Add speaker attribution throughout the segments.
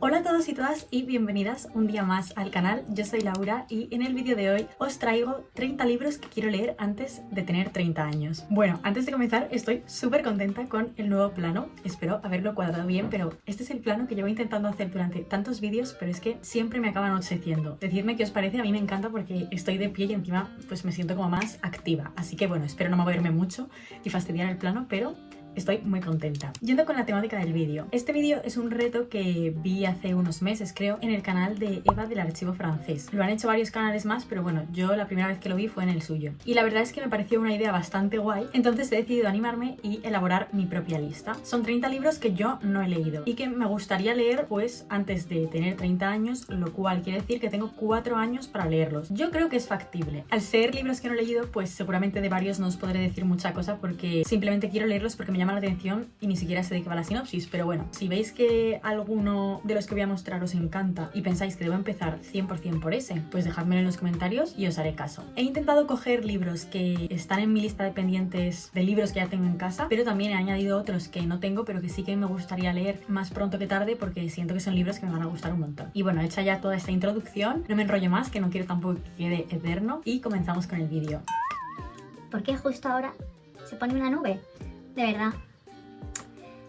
Speaker 1: Hola a todos y todas y bienvenidas un día más al canal. Yo soy Laura y en el vídeo de hoy os traigo 30 libros que quiero leer antes de tener 30 años. Bueno, antes de comenzar estoy súper contenta con el nuevo plano. Espero haberlo cuadrado bien, pero este es el plano que llevo intentando hacer durante tantos vídeos, pero es que siempre me acaban anocheciendo. Decidme qué os parece, a mí me encanta porque estoy de pie y encima pues me siento como más activa. Así que bueno, espero no moverme mucho y fastidiar el plano, pero estoy muy contenta. Yendo con la temática del vídeo. Este vídeo es un reto que vi hace unos meses, creo, en el canal de Eva del Archivo Francés. Lo han hecho varios canales más, pero bueno, yo la primera vez que lo vi fue en el suyo. Y la verdad es que me pareció una idea bastante guay, entonces he decidido animarme y elaborar mi propia lista. Son 30 libros que yo no he leído y que me gustaría leer pues antes de tener 30 años, lo cual quiere decir que tengo 4 años para leerlos. Yo creo que es factible. Al ser libros que no he leído, pues seguramente de varios no os podré decir mucha cosa porque simplemente quiero leerlos porque me llama la atención y ni siquiera sé de qué va la sinopsis, pero bueno, si veis que alguno de los que voy a mostrar os encanta y pensáis que debo empezar 100% por ese, pues dejadmelo en los comentarios y os haré caso. He intentado coger libros que están en mi lista de pendientes de libros que ya tengo en casa, pero también he añadido otros que no tengo, pero que sí que me gustaría leer más pronto que tarde porque siento que son libros que me van a gustar un montón. Y bueno, hecha ya toda esta introducción, no me enrollo más, que no quiero tampoco que quede eterno, y comenzamos con el vídeo.
Speaker 2: ¿Por qué justo ahora se pone una nube? De verdad.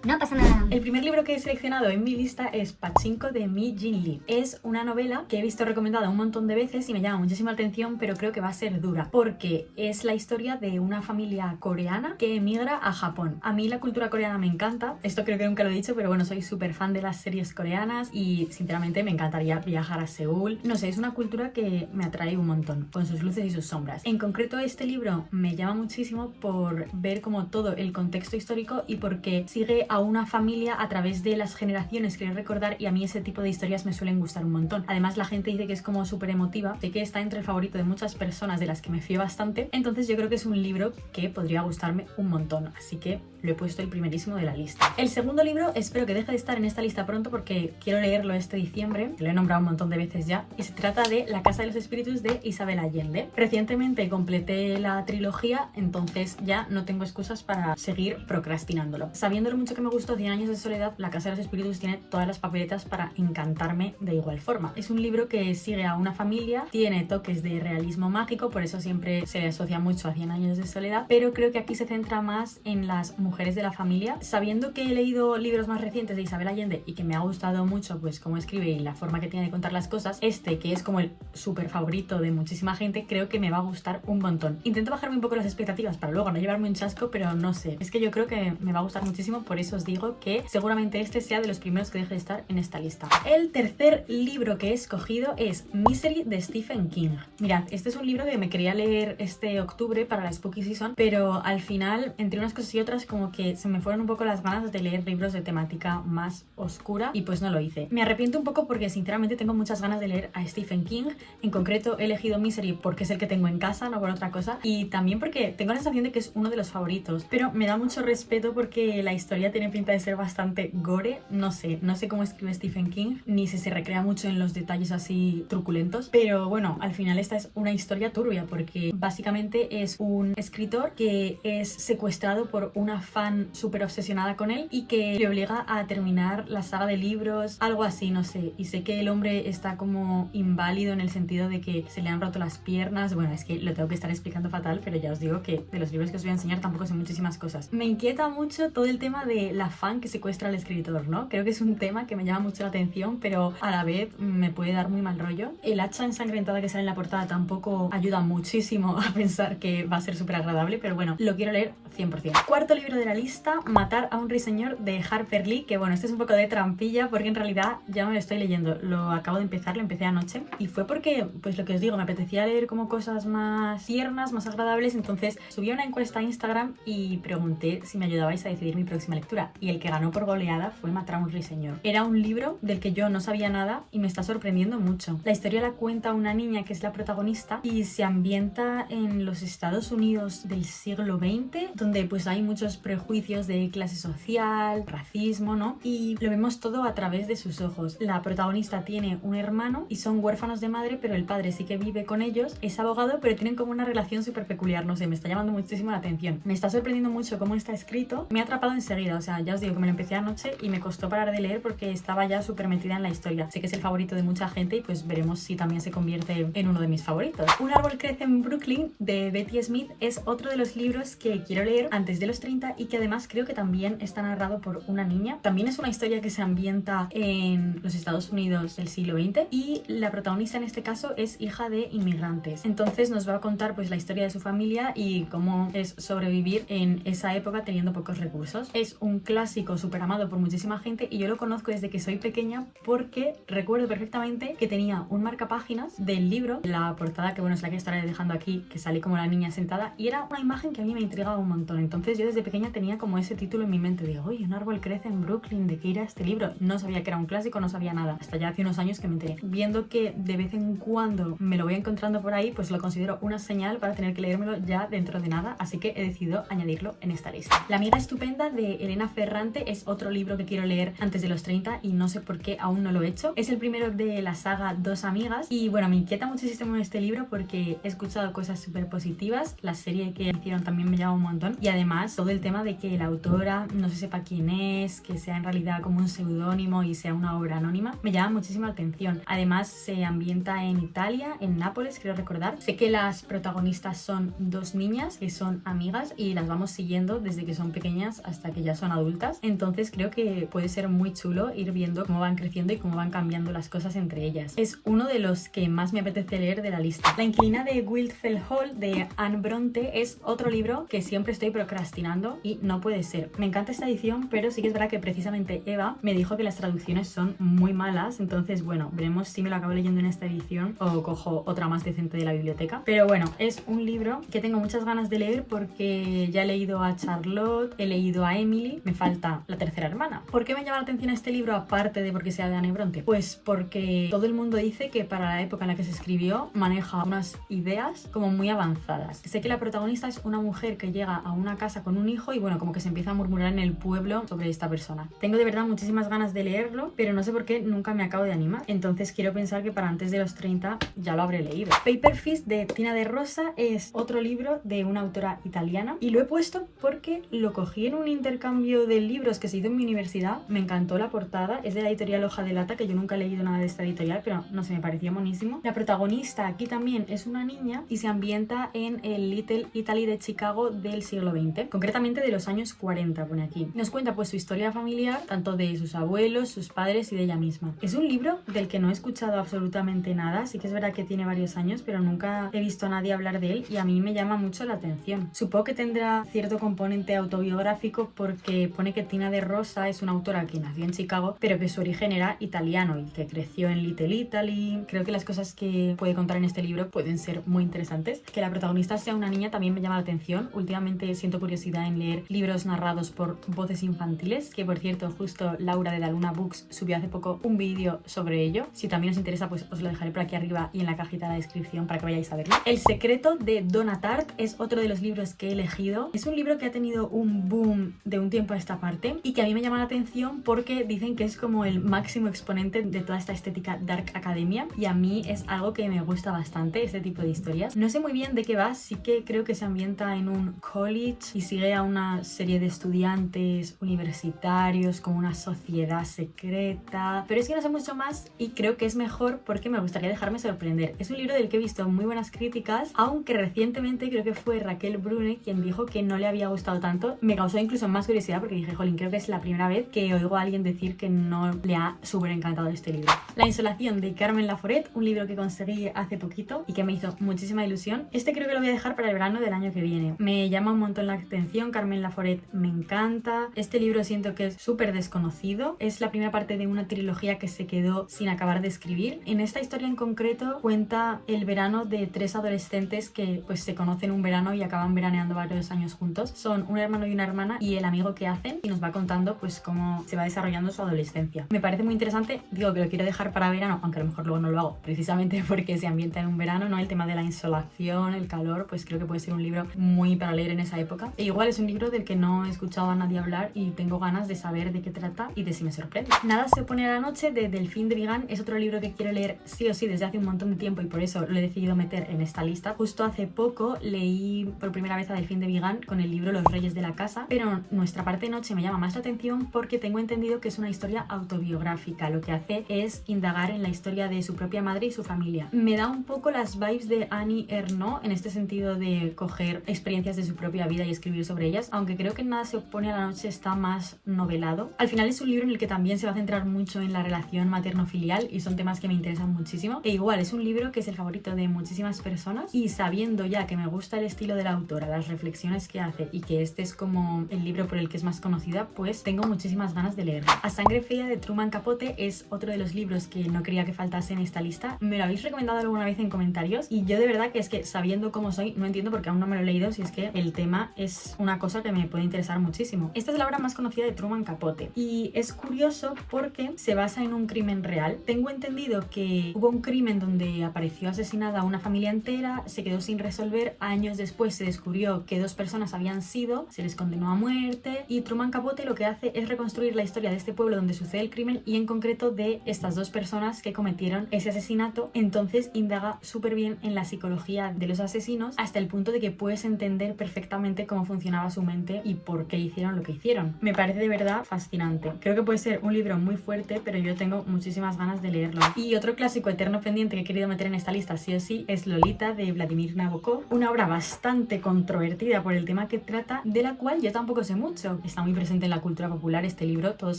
Speaker 2: No pasa nada.
Speaker 1: El primer libro que he seleccionado en mi lista es Pachinko de Mi Jin Lee. Es una novela que he visto recomendada un montón de veces y me llama muchísimo la atención, pero creo que va a ser dura porque es la historia de una familia coreana que emigra a Japón. A mí la cultura coreana me encanta, esto creo que nunca lo he dicho, pero bueno, soy súper fan de las series coreanas y sinceramente me encantaría viajar a Seúl. No sé, es una cultura que me atrae un montón, con sus luces y sus sombras. En concreto este libro me llama muchísimo por ver como todo el contexto histórico y porque sigue a una familia a través de las generaciones, creo recordar, y a mí ese tipo de historias me suelen gustar un montón. Además la gente dice que es como súper emotiva, sé que está entre el favorito de muchas personas de las que me fío bastante, entonces yo creo que es un libro que podría gustarme un montón, así que lo he puesto el primerísimo de la lista. El segundo libro espero que deje de estar en esta lista pronto porque quiero leerlo este diciembre, que lo he nombrado un montón de veces ya, y se trata de La Casa de los Espíritus de Isabel Allende. Recientemente completé la trilogía, entonces ya no tengo excusas para seguir procrastinándolo. Sabiendo lo mucho que me gustó 100 años de soledad, La Casa de los Espíritus tiene todas las papeletas para encantarme de igual forma. Es un libro que sigue a una familia, tiene toques de realismo mágico, por eso siempre se le asocia mucho a 100 años de soledad, pero creo que aquí se centra más en las mujeres de la familia. Sabiendo que he leído libros más recientes de Isabel Allende y que me ha gustado mucho pues cómo escribe y la forma que tiene de contar las cosas, este que es como el súper favorito de muchísima gente, creo que me va a gustar un montón. Intento bajarme un poco las expectativas para luego no llevarme un chasco, pero no sé, es que yo creo que me va a gustar muchísimo, por eso os digo que seguramente este sea de los primeros que deje de estar en esta lista. El tercer libro que he escogido es Misery de Stephen King. Mirad, este es un libro que me quería leer este octubre para la Spooky Season, pero al final, entre unas cosas y otras, como que se me fueron un poco las ganas de leer libros de temática más oscura y pues no lo hice. Me arrepiento un poco porque sinceramente tengo muchas ganas de leer a Stephen King. En concreto he elegido Misery porque es el que tengo en casa, no por otra cosa, y también porque tengo la sensación de que es uno de los favoritos, pero me da mucho respeto porque la historia tiene pinta de ser bastante gore. No sé cómo escribe Stephen King, ni si se recrea mucho en los detalles así truculentos, pero bueno, al final esta es una historia turbia porque básicamente es un escritor que es secuestrado por una fan súper obsesionada con él y que le obliga a terminar la saga de libros, algo así, no sé, y sé que el hombre está como inválido en el sentido de que se le han roto las piernas. Bueno, es que lo tengo que estar explicando fatal, pero ya os digo que de los libros que os voy a enseñar tampoco sé muchísimas cosas. Me inquieta mucho todo el tema de la fan que secuestra al escritor, ¿no? Creo que es un tema que me llama mucho la atención, pero a la vez me puede dar muy mal rollo. El hacha ensangrentada que sale en la portada tampoco ayuda muchísimo a pensar que va a ser súper agradable, pero bueno, lo quiero leer 100%. Cuarto libro de la lista, Matar a un ruiseñor de Harper Lee, que bueno, este es un poco de trampilla porque en realidad ya me lo estoy leyendo, lo acabo de empezar, lo empecé anoche y fue porque, pues lo que os digo, me apetecía leer como cosas más tiernas, más agradables, entonces subí una encuesta a Instagram y pregunté si me ayudabais a decidir mi próxima lectura y el que ganó por goleada fue Matar a un ruiseñor. Era un libro del que yo no sabía nada y me está sorprendiendo mucho. La historia la cuenta una niña que es la protagonista y se ambienta en los Estados Unidos del siglo XX, donde pues hay muchos prejuicios de clase social, racismo, ¿no? Y lo vemos todo a través de sus ojos. La protagonista tiene un hermano y son huérfanos de madre, pero el padre sí que vive con ellos, es abogado, pero tienen como una relación súper peculiar, no sé, me está llamando muchísimo la atención. Me está sorprendiendo mucho cómo está escrito, me ha atrapado enseguida, sea, ya os digo que me lo empecé anoche y me costó parar de leer porque estaba ya súper metida en la historia. Sé que es el favorito de mucha gente y pues veremos si también se convierte en uno de mis favoritos. Un árbol crece en Brooklyn de Betty Smith es otro de los libros que quiero leer antes de los 30 y que además creo que también está narrado por una niña. También es una historia que se ambienta en los Estados Unidos del siglo XX y la protagonista en este caso es hija de inmigrantes. Entonces nos va a contar pues la historia de su familia y cómo es sobrevivir en esa época teniendo pocos recursos. Es un clásico súper amado por muchísima gente y yo lo conozco desde que soy pequeña porque recuerdo perfectamente que tenía un marcapáginas del libro, la portada que bueno es la que estaré dejando aquí, que salí como la niña sentada y era una imagen que a mí me intrigaba un montón. Entonces yo desde pequeña tenía como ese título en mi mente de oye, un árbol crece en Brooklyn, ¿de qué irá este libro? No sabía que era un clásico, no sabía nada, hasta ya hace unos años que me enteré. Viendo que de vez en cuando me lo voy encontrando por ahí, pues lo considero una señal para tener que leérmelo ya dentro de nada, así que he decidido añadirlo en esta lista. La amiga estupenda de Elena Ferrante es otro libro que quiero leer antes de los 30 y no sé por qué aún no lo he hecho. Es el primero de la saga Dos amigas y bueno, me inquieta muchísimo este libro porque he escuchado cosas súper positivas, la serie que hicieron también me llama un montón y además todo el tema de que la autora no se sepa quién es, que sea en realidad como un seudónimo y sea una obra anónima, me llama muchísimo la atención. Además se ambienta en Italia, en Nápoles, creo recordar. Sé que las protagonistas son dos niñas que son amigas y las vamos siguiendo desde que son pequeñas hasta que ya son adultas, entonces creo que puede ser muy chulo ir viendo cómo van creciendo y cómo van cambiando las cosas entre ellas. Es uno de los que más me apetece leer de la lista. La inquilina de Wildfell Hall de Anne Bronte es otro libro que siempre estoy procrastinando y no puede ser. Me encanta esta edición, pero sí que es verdad que precisamente Eva me dijo que las traducciones son muy malas, entonces bueno, veremos si me lo acabo leyendo en esta edición o cojo otra más decente de la biblioteca. Pero bueno, es un libro que tengo muchas ganas de leer porque ya he leído a Charlotte, he leído a Emily, me falta la tercera hermana. ¿Por qué me llama la atención este libro aparte de porque sea de Anne Bronte? Pues porque todo el mundo dice que para la época en la que se escribió maneja unas ideas como muy avanzadas. Sé que la protagonista es una mujer que llega a una casa con un hijo y bueno, como que se empieza a murmurar en el pueblo sobre esta persona. Tengo de verdad muchísimas ganas de leerlo, pero no sé por qué nunca me acabo de animar. Entonces quiero pensar que para antes de los 30 ya lo habré leído. Paper Fist de Tina de Rosa es otro libro de una autora italiana y lo he puesto porque lo cogí en un intercambio de libros que se hizo en mi universidad. Me encantó la portada, es de la editorial Hoja de Lata, que yo nunca he leído nada de esta editorial, pero no sé, me pareció buenísimo. La protagonista aquí también es una niña y se ambienta en el Little Italy de Chicago del siglo XX, concretamente de los años 40, pone aquí. Nos cuenta pues su historia familiar, tanto de sus abuelos, sus padres y de ella misma. Es un libro del que no he escuchado absolutamente nada, sí que es verdad que tiene varios años, pero nunca he visto a nadie hablar de él y a mí me llama mucho la atención. Supongo que tendrá cierto componente autobiográfico porque pone que Tina de Rosa es una autora que nació en Chicago, pero que su origen era italiano y que creció en Little Italy. Creo que las cosas que puede contar en este libro pueden ser muy interesantes. Que la protagonista sea una niña también me llama la atención. Últimamente siento curiosidad en leer libros narrados por voces infantiles, que por cierto justo Laura de la Luna Books subió hace poco un vídeo sobre ello. Si también os interesa pues os lo dejaré por aquí arriba y en la cajita de la descripción para que vayáis a verlo. El secreto de Donna Tartt es otro de los libros que he elegido. Es un libro que ha tenido un boom de un tiempo a esta parte y que a mí me llama la atención porque dicen que es como el máximo exponente de toda esta estética dark academia y a mí es algo que me gusta bastante, este tipo de historias. No sé muy bien de qué va, sí que creo que se ambienta en un college y sigue a una serie de estudiantes universitarios con una sociedad secreta, pero es que no sé mucho más y creo que es mejor porque me gustaría dejarme sorprender. Es un libro del que he visto muy buenas críticas, aunque recientemente creo que fue Raquel Brune quien dijo que no le había gustado tanto. Me causó incluso más curiosidad porque dije, jolín, creo que es la primera vez que oigo a alguien decir que no le ha súper encantado este libro. La insolación de Carmen Laforet, un libro que conseguí hace poquito y que me hizo muchísima ilusión. Este creo que lo voy a dejar para el verano del año que viene. Me llama un montón la atención, Carmen Laforet me encanta. Este libro siento que es súper desconocido. Es la primera parte de una trilogía que se quedó sin acabar de escribir. En esta historia en concreto cuenta el verano de tres adolescentes que pues se conocen un verano y acaban veraneando varios años juntos. Son un hermano y una hermana y el amigo que hacen y nos va contando pues cómo se va desarrollando su adolescencia. Me parece muy interesante, digo que lo quiero dejar para verano, aunque a lo mejor luego no lo hago, precisamente porque se ambienta en un verano, ¿no? El tema de la insolación, el calor, pues creo que puede ser un libro muy para leer en esa época. E igual es un libro del que no he escuchado a nadie hablar y tengo ganas de saber de qué trata y de si me sorprende. Nada se opone a la noche de Delphine de Vigan es otro libro que quiero leer sí o sí desde hace un montón de tiempo y por eso lo he decidido meter en esta lista. Justo hace poco leí por primera vez a Delphine de Vigan con el libro Los Reyes de la Casa, pero nuestra parte noche me llama más la atención porque tengo entendido que es una historia autobiográfica. Lo que hace es indagar en la historia de su propia madre y su familia. Me da un poco las vibes de Annie Ernaux en este sentido de coger experiencias de su propia vida y escribir sobre ellas, aunque creo que Nada se opone a la noche está más novelado. Al final es un libro en el que también se va a centrar mucho en la relación materno-filial y son temas que me interesan muchísimo. E igual es un libro que es el favorito de muchísimas personas, y sabiendo ya que me gusta el estilo de la autora, las reflexiones que hace y que este es como el libro por el que es más conocida, pues tengo muchísimas ganas de leerlo. A Sangre Fría de Truman Capote es otro de los libros que no quería que faltase en esta lista. Me lo habéis recomendado alguna vez en comentarios y yo de verdad que es que, sabiendo cómo soy, no entiendo porque aún no me lo he leído, si es que el tema es una cosa que me puede interesar muchísimo. Esta es la obra más conocida de Truman Capote y es curioso porque se basa en un crimen real. Tengo entendido que hubo un crimen donde apareció asesinada una familia entera, se quedó sin resolver, años después se descubrió que 2 personas habían sido, se les condenó a muerte, y Truman Capote lo que hace es reconstruir la historia de este pueblo donde sucede el crimen y en concreto de estas 2 personas que cometieron ese asesinato. Entonces indaga súper bien en la psicología de los asesinos hasta el punto de que puedes entender perfectamente cómo funcionaba su mente y por qué hicieron lo que hicieron. Me parece de verdad fascinante. Creo que puede ser un libro muy fuerte, pero yo tengo muchísimas ganas de leerlo. Y otro clásico eterno pendiente que he querido meter en esta lista sí o sí es Lolita de Vladimir Nabokov, una obra bastante controvertida por el tema que trata, de la cual yo tampoco sé mucho. Está muy presente en la cultura popular este libro, todos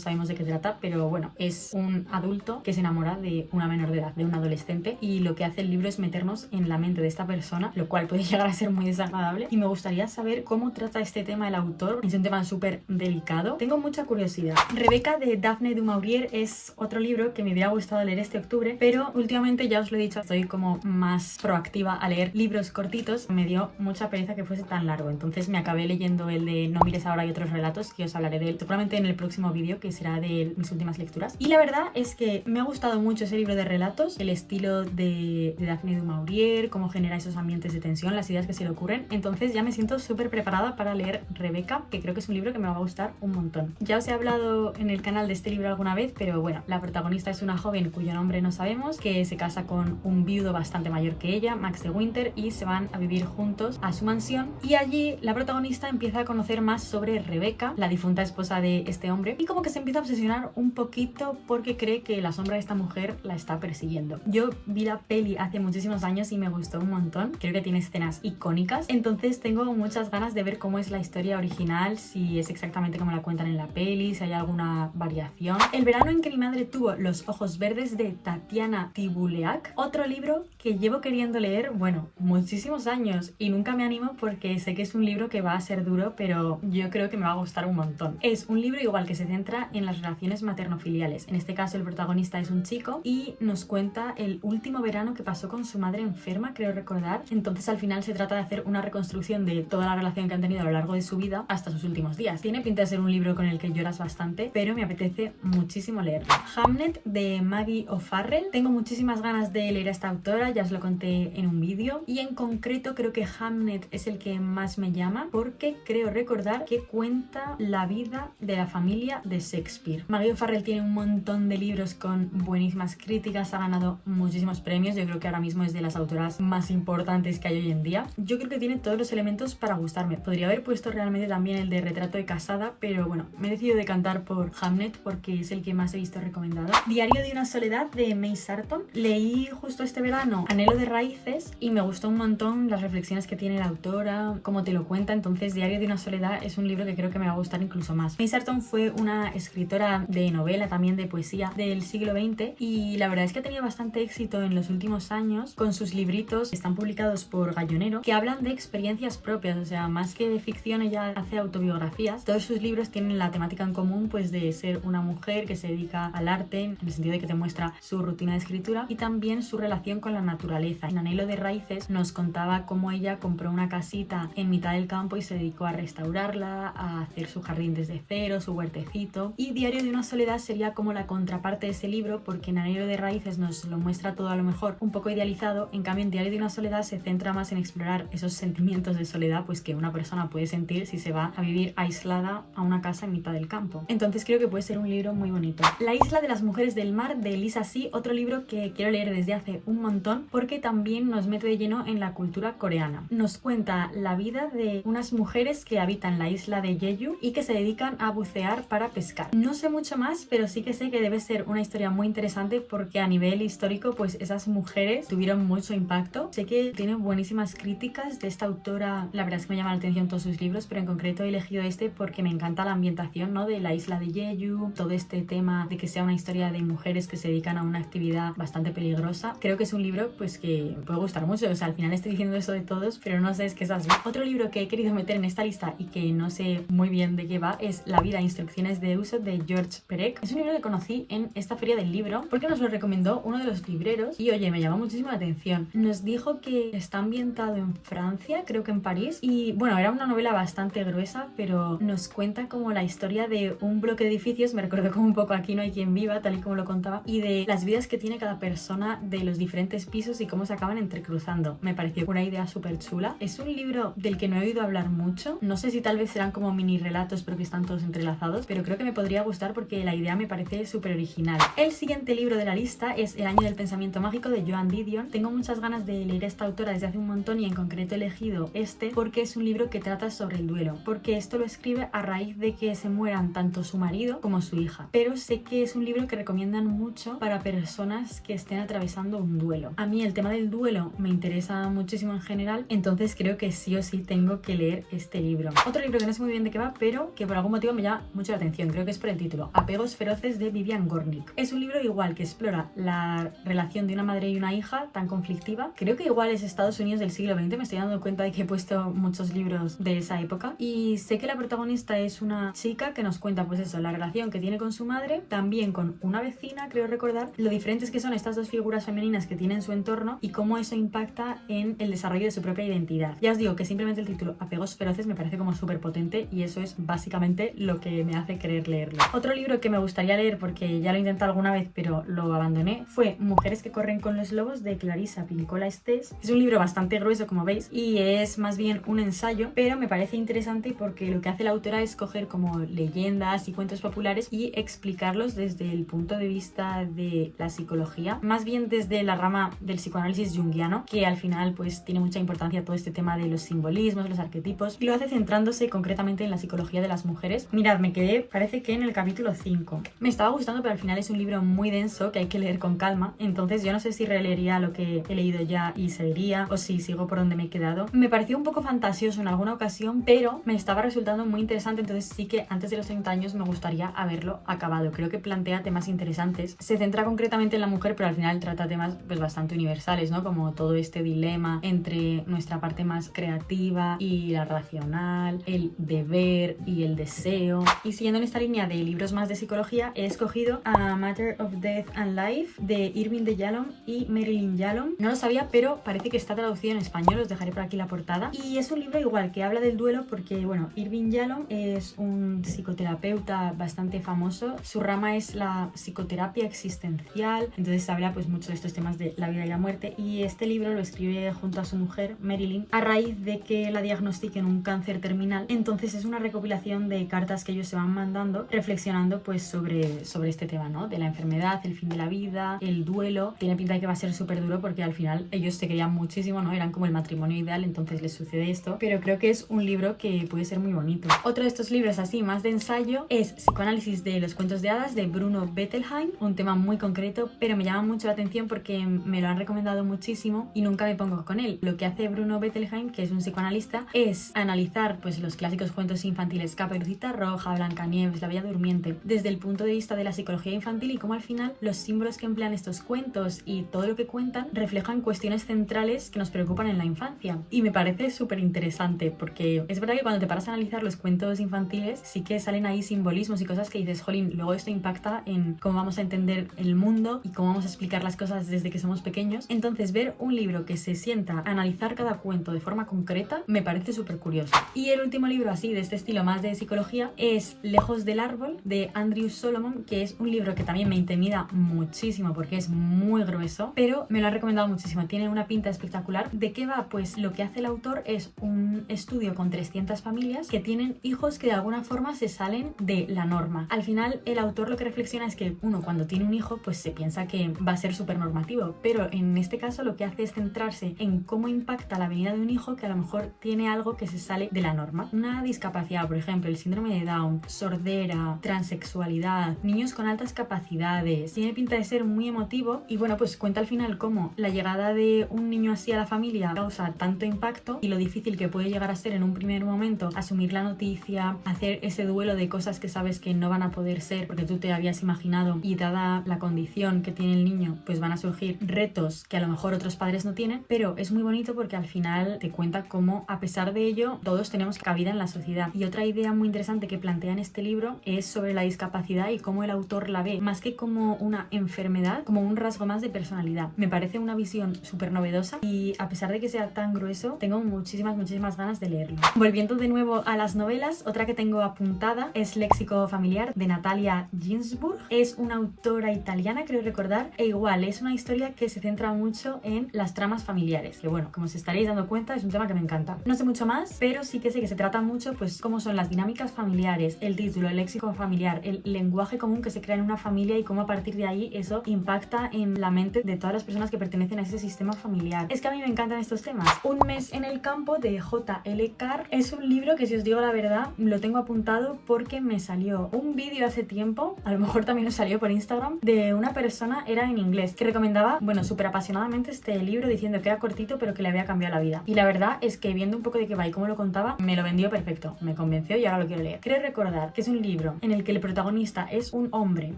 Speaker 1: sabemos de qué trata, pero bueno, es un adulto que se enamora de una menor de edad, de un adolescente, y lo que hace el libro es meternos en la mente de esta persona, lo cual puede llegar a ser muy desagradable, y me gustaría saber cómo trata este tema el autor. Es un tema súper delicado, tengo mucha curiosidad. Rebeca de Daphne du Maurier es otro libro que me hubiera gustado leer este octubre, pero últimamente, ya os lo he dicho, estoy como más proactiva a leer libros cortitos. Me dio mucha pereza que fuese tan largo, entonces me acabé leyendo el de No mires ahora y otros relatos, que os hablaré de él seguramente en el próximo vídeo, que será de mis últimas lecturas. Y la verdad es que me ha gustado mucho ese libro de relatos, el estilo de Daphne du Maurier, cómo genera esos ambientes de tensión, las ideas que se le ocurren. Entonces ya me siento súper preparada para leer Rebeca, que creo que es un libro que me va a gustar un montón. Ya os he hablado en el canal de este libro alguna vez, pero bueno, la protagonista es una joven cuyo nombre no sabemos, que se casa con un viudo bastante mayor que ella, Max de Winter, y se van a vivir juntos a su mansión, y allí la protagonista empieza a conocer más sobre Rebeca, la difunta esposa de este hombre, y como que se empieza a obsesionar un poquito porque cree que la sombra de esta mujer la está persiguiendo. Yo vi la peli hace muchísimos años y me gustó un montón, creo que tiene escenas icónicas, entonces tengo muchas ganas de ver cómo es la historia original, si es exactamente como la cuentan en la peli, si hay alguna variación. El verano en que mi madre tuvo los ojos verdes de Tatiana Tibuleac, otro libro que llevo queriendo leer, bueno, muchísimos años y nunca me animo porque sé que es un libro que va a ser duro, pero yo creo que me va a gustar un montón. Es un libro igual que se centra en las relaciones materno-filiales. En este caso el protagonista es un chico y nos cuenta el último verano que pasó con su madre enferma, creo recordar. Entonces al final se trata de hacer una reconstrucción de toda la relación que han tenido a lo largo de su vida hasta sus últimos días. Tiene pinta de ser un libro con el que lloras bastante, pero me apetece muchísimo leerlo. Hamnet de Maggie O'Farrell. Tengo muchísimas ganas de leer a esta autora, ya os lo conté en un vídeo, y en concreto creo que Hamnet es el que más me llama porque creo recordar que cuenta la vida de la familia de Shakespeare. Maggie O'Farrell tiene un montón de libros con buenísimas críticas, ha ganado muchísimos premios, yo creo que ahora mismo es de las autoras más importantes que hay hoy en día. Yo creo que tiene todos los elementos para gustarme. Podría haber puesto realmente también el de Retrato de casada, pero bueno, me he decidido decantar por Hamnet porque es el que más he visto recomendado. Diario de una soledad de May Sarton. Leí justo este verano Anhelo de raíces y me gustó un montón las reflexiones que tiene la autora, cómo te lo cuenta, entonces Diario de una soledad es un libro que creo que me va a gustar incluso más. May Sarton fue una escritora de novela, también de poesía del siglo XX, y la verdad es que ha tenido bastante éxito en los últimos años con sus libritos que están publicados por Gallonero, que hablan de experiencias propias, o sea, más que de ficción, ella hace autobiografías. Todos sus libros tienen la temática en común, pues de ser una mujer que se dedica al arte, en el sentido de que te muestra su rutina de escritura y también su relación con la naturaleza. En Anhelo de raíces nos contaba cómo ella compró una casita en mitad del campo y se dedicó a restaurarla, a hacer su jardín desde cero, su huertecito. Y Diario de una soledad sería como la contraparte de ese libro, porque en Anhelo de raíces nos lo muestra todo a lo mejor un poco idealizado, en cambio en Diario de una soledad se centra más en explorar esos sentimientos de soledad pues que una persona puede sentir si se va a vivir aislada a una casa en mitad del campo. Entonces creo que puede ser un libro muy bonito. La isla de las mujeres del mar de Lisa See, otro libro que quiero leer desde hace un montón porque también nos mete de lleno en la cultura coreana. Nos cuenta la vida de unas mujeres que habitan la isla de Jeju Jeju y que se dedican a bucear para pescar. No sé mucho más, pero sí que sé que debe ser una historia muy interesante porque a nivel histórico pues esas mujeres tuvieron mucho impacto. Sé que tiene buenísimas críticas de esta autora, la verdad es que me llama la atención todos sus libros, pero en concreto he elegido este porque me encanta la ambientación, ¿no?, de la isla de Jeju, todo este tema de que sea una historia de mujeres que se dedican a una actividad bastante peligrosa. Creo que es un libro pues que puede gustar mucho, o sea, al final estoy diciendo eso de todos, pero no sé, es que es así. Otro libro que he querido meter en esta lista y que no sé muy bien de qué va es La vida, instrucciones de uso de George Perec. Es un libro que conocí en esta feria del libro porque nos lo recomendó uno de los libreros y oye, me llamó muchísimo la atención. Nos dijo que está ambientado en Francia, creo que en París, y bueno, era una novela bastante gruesa, pero nos cuenta como la historia de un bloque de edificios, me recuerdo como un poco Aquí no hay quien viva, tal y como lo contaba, y de las vidas que tiene cada persona de los diferentes pisos y cómo se acaban entrecruzando. Me pareció una idea súper chula. Es un libro del que no he oído hablar mucho, no sé si tal vez serán como mini relatos pero que están todos entrelazados, pero creo que me podría gustar porque la idea me parece súper original. El siguiente libro de la lista es El año del pensamiento mágico de Joan Didion. Tengo muchas ganas de leer a esta autora desde hace un montón y en concreto he elegido este porque es un libro que trata sobre el duelo, porque esto lo escribe a raíz de que se mueran tanto su marido como su hija, pero sé que es un libro que recomiendan mucho para personas que estén atravesando un duelo. A mí el tema del duelo me interesa muchísimo en general, entonces creo que sí o sí tengo que leer este libro. Otro libro que no sé muy bien de qué va, pero que por algún motivo me llama mucho la atención, creo que es por el título, Apegos feroces de Vivian Gornick. Es un libro igual que explora la relación de una madre y una hija tan conflictiva. Creo que igual es Estados Unidos del siglo XX, me estoy dando cuenta de que he puesto muchos libros de esa época y sé que la protagonista es una chica que nos cuenta pues eso, la relación que tiene con su madre, también con una vecina, creo recordar, lo diferentes que son estas dos figuras femeninas que tiene en su entorno y cómo eso impacta en el desarrollo de su propia identidad. Ya os digo que simplemente el título Apegos feroces me parece como súper potente y eso es básicamente lo que me hace querer leerlo. Otro libro que me gustaría leer porque ya lo he intentado alguna vez pero lo abandoné fue Mujeres que corren con los lobos de Clarissa Pinkola Estés. Es un libro bastante grueso como veis y es más bien un ensayo, pero me parece interesante porque lo que hace la autora es coger como leyendas y cuentos populares y explicarlos desde el punto de vista de la psicología, más bien desde la rama del psicoanálisis junguiano, que al final pues tiene mucha importancia todo este tema de los simbolismos, los arquetipos, y lo hace centrándose concretamente en la psicología de las mujeres. Mirad, me quedé, parece que en el capítulo 5. Me estaba gustando, pero al final es un libro muy denso que hay que leer con calma, entonces yo no sé si releería lo que he leído ya y seguiría, o si sigo por donde me he quedado. Me pareció un poco fantasioso en alguna ocasión, pero me estaba resultando muy interesante, entonces sí que antes de los 30 años me gustaría haberlo acabado. Creo que plantea temas interesantes. Se centra concretamente en la mujer, pero al final trata temas pues bastante universales, ¿no? Como todo este dilema entre nuestra parte más creativa y la racional, el deber y el deseo. Y siguiendo en esta línea de libros más de psicología, he escogido A Matter of Death and Life de Irving de Yalom y Marilyn Yalom. No lo sabía, pero parece que está traducido en español, os dejaré por aquí la portada. Y es un libro igual que habla del duelo porque, bueno, Irving Yalom es un psicoterapeuta bastante famoso. Su rama es la psicoterapia existencial, entonces habla pues mucho de estos temas de la vida y la muerte, y este libro lo escribe junto a su mujer Marilyn a raíz de que la diagnostiquen un cáncer terminal. Entonces es una recopilación de cartas que ellos se van mandando reflexionando pues sobre este tema, ¿no? De la enfermedad, el fin de la vida, el duelo. Tiene pinta de que va a ser súper duro porque al final ellos se querían muchísimo, ¿no? Eran como el matrimonio ideal, entonces les sucede esto, pero creo que es un libro que puede ser muy bonito. Otro de estos libros así más de ensayo es Psicoanálisis de los cuentos de hadas de Bruno Bettelheim, un tema muy concreto, pero me llama mucho la atención porque me lo han recomendado muchísimo y nunca me pongo con él. Lo que hace Bruno Bettelheim, que es un psicoanalista, es analizar pues los clásicos cuentos infantiles Caperucita Roja, Blancanieves, La Bella Durmiente, desde el punto de vista de la psicología infantil y cómo al final los símbolos que emplean estos cuentos y todo lo que cuentan reflejan cuestiones centrales que nos preocupan en la infancia. Y me parece súper interesante porque es verdad que cuando te paras a analizar los cuentos infantiles sí que salen ahí simbolismos y cosas que dices, jolín, luego esto impacta en cómo vamos a entender el mundo y cómo vamos a explicar las cosas desde que somos pequeños. Entonces ver un libro que se sienta a analizar cada cuento de forma concreta me parece súper curioso. Y el último libro así de este estilo más de psicología es Lejos del árbol de Andrew Solomon, que es un libro que también me intimida muchísimo porque es muy grueso, pero me lo han recomendado muchísimo, tiene una pinta espectacular. ¿De qué va? Pues lo que hace el autor es un estudio con 300 familias que tienen hijos que de alguna forma se salen de la norma. Al final el autor lo que reflexiona es que uno cuando tiene un hijo pues se piensa que va a ser súper normativo, pero en este caso lo que hace es centrarse en cómo impacta la venida de un hijo que a lo mejor tiene algo que se sale de la norma, una discapacidad discapacidad, por ejemplo, el síndrome de Down, sordera, transexualidad, niños con altas capacidades. Tiene pinta de ser muy emotivo y bueno, pues cuenta al final cómo la llegada de un niño así a la familia causa tanto impacto y lo difícil que puede llegar a ser en un primer momento asumir la noticia, hacer ese duelo de cosas que sabes que no van a poder ser porque tú te habías imaginado, y dada la condición que tiene el niño, pues van a surgir retos que a lo mejor otros padres no tienen, pero es muy bonito porque al final te cuenta cómo a pesar de ello todos tenemos cabida en la sociedad. Y otra idea muy interesante que plantea en este libro es sobre la discapacidad y cómo el autor la ve, más que como una enfermedad, como un rasgo más de personalidad. Me parece una visión súper novedosa y a pesar de que sea tan grueso, tengo muchísimas ganas de leerlo. Volviendo de nuevo a las novelas, otra que tengo apuntada es Léxico familiar, de Natalia Ginzburg. Es una autora italiana, creo recordar, e igual es una historia que se centra mucho en las tramas familiares, que bueno, como os estaréis dando cuenta, es un tema que me encanta. No sé mucho más, pero sí que sé que se trata mucho pues cómo son las dinámicas familiares, el título, el léxico familiar, el lenguaje común que se crea en una familia y cómo a partir de ahí eso impacta en la mente de todas las personas que pertenecen a ese sistema familiar. Es que a mí me encantan estos temas. Un mes en el campo, de J.L. Carr, es un libro que, si os digo la verdad, lo tengo apuntado porque me salió un vídeo hace tiempo, a lo mejor también os salió por Instagram, de una persona, era en inglés, que recomendaba, bueno, súper apasionadamente este libro, diciendo que era cortito pero que le había cambiado la vida. Y la verdad es que viendo un poco de qué va y cómo lo contaba, me lo vendió perfecto, me convenció y ahora lo quiero leer. Quiero recordar que es un libro en el que el protagonista es un hombre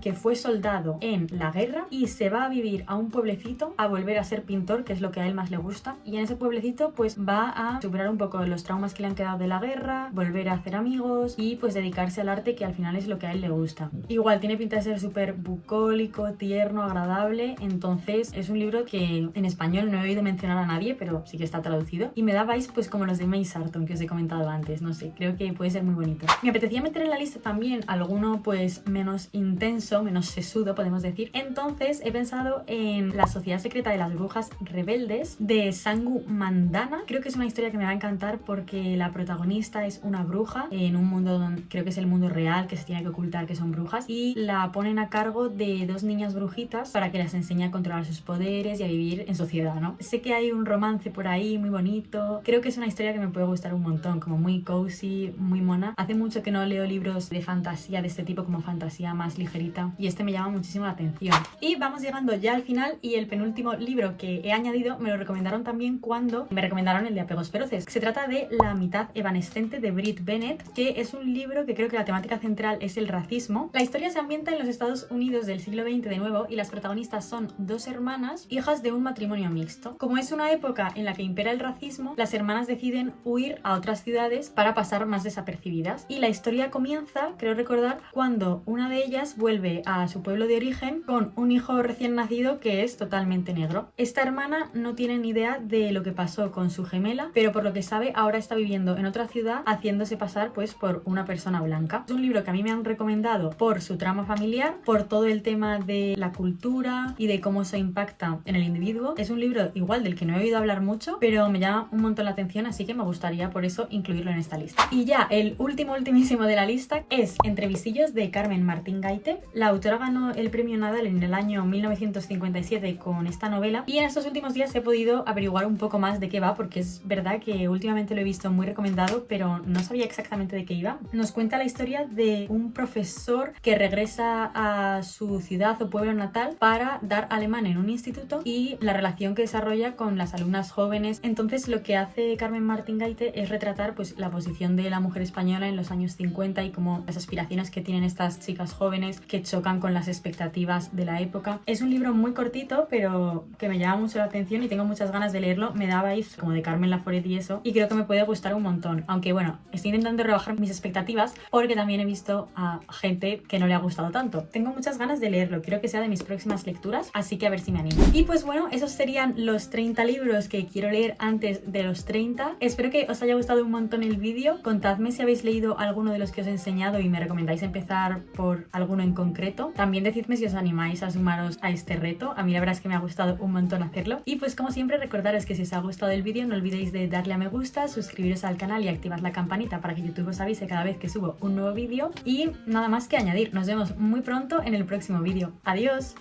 Speaker 1: que fue soldado en la guerra y se va a vivir a un pueblecito a volver a ser pintor, que es lo que a él más le gusta, y en ese pueblecito pues va a superar un poco los traumas que le han quedado de la guerra, volver a hacer amigos y pues dedicarse al arte, que al final es lo que a él le gusta. Igual tiene pinta de ser súper bucólico, tierno, agradable, entonces es un libro que en español no he oído mencionar a nadie, pero sí que está traducido y me da vibes pues como los de May Sarton que os he comentado antes, no sé, creo que puede ser muy bonito. Me apetecía meter en la lista también alguno pues menos intenso, menos sesudo podemos decir, entonces he pensado en La Sociedad Secreta de las Brujas Rebeldes, de Sangu Mandana. Creo que es una historia que me va a encantar porque la protagonista es una bruja en un mundo donde creo que es el mundo real, que se tiene que ocultar que son brujas, y la ponen a cargo de dos niñas brujitas para que las enseñe a controlar sus poderes y a vivir en sociedad, ¿no? Sé que hay un romance por ahí muy bonito, creo que es una historia que me puede gustar un montón, como muy cozy, muy mona. Hace mucho que no leo libros de fantasía de este tipo, como fantasía más ligerita, y este me llama muchísimo la atención. Y vamos llegando ya al final, y el penúltimo libro que he añadido me lo recomendaron también cuando me recomendaron el de Apegos Feroces. Se trata de La mitad evanescente, de Brit Bennett, que es un libro que creo que la temática central es el racismo. La historia se ambienta en los Estados Unidos del siglo XX de nuevo, y las protagonistas son dos hermanas, hijas de un matrimonio mixto. Como es una época en la que impera el racismo, las hermanas deciden huir a otras ciudades para pasar más desapercibidas, y la historia comienza, creo recordar, cuando una de ellas vuelve a su pueblo de origen con un hijo recién nacido que es totalmente negro. Esta hermana no tiene ni idea de lo que pasó con su gemela, pero por lo que sabe ahora está viviendo en otra ciudad haciéndose pasar pues por una persona blanca. Es un libro que a mí me han recomendado por su trama familiar, por todo el tema de la cultura y de cómo se impacta en el individuo. Es un libro igual del que no he oído hablar mucho, pero me llama un montón la atención, así que me gustaría por eso incluirlo en esta lista. Y ya el ultimísimo de la lista es Entrevistillos, de Carmen Martín Gaite. La autora ganó el premio Nadal en el año 1957 con esta novela, y en estos últimos días he podido averiguar un poco más de qué va, porque es verdad que últimamente lo he visto muy recomendado, pero no sabía exactamente de qué iba. Nos cuenta la historia de un profesor que regresa a su ciudad o pueblo natal para dar alemán en un instituto y la relación que desarrolla con las alumnas jóvenes. Entonces lo que hace Carmen Martín Gaite es retratar pues la posición de la mujer española en los años 50 y como las aspiraciones que tienen estas chicas jóvenes que chocan con las expectativas de la época. Es un libro muy cortito, pero que me llama mucho la atención y tengo muchas ganas de leerlo. Me da vibes como de Carmen Laforet y eso, y creo que me puede gustar un montón. Aunque bueno, estoy intentando rebajar mis expectativas porque también he visto a gente que no le ha gustado tanto. Tengo muchas ganas de leerlo, quiero que sea de mis próximas lecturas, así que a ver si me animo. Y pues bueno, esos serían los 30 libros que quiero leer antes de los 30. Espero que os haya gustado un montón el vídeo. Contadme si habéis leído alguno de los que os he enseñado y me recomendáis empezar por alguno en concreto. También decidme si os animáis a sumaros a este reto. A mí la verdad es que me ha gustado un montón hacerlo. Y pues como siempre, recordaros que si os ha gustado el vídeo no olvidéis de darle a me gusta, suscribiros al canal y activad la campanita para que YouTube os avise cada vez que subo un nuevo vídeo. Y nada más que añadir, nos vemos muy pronto en el próximo vídeo. ¡Adiós!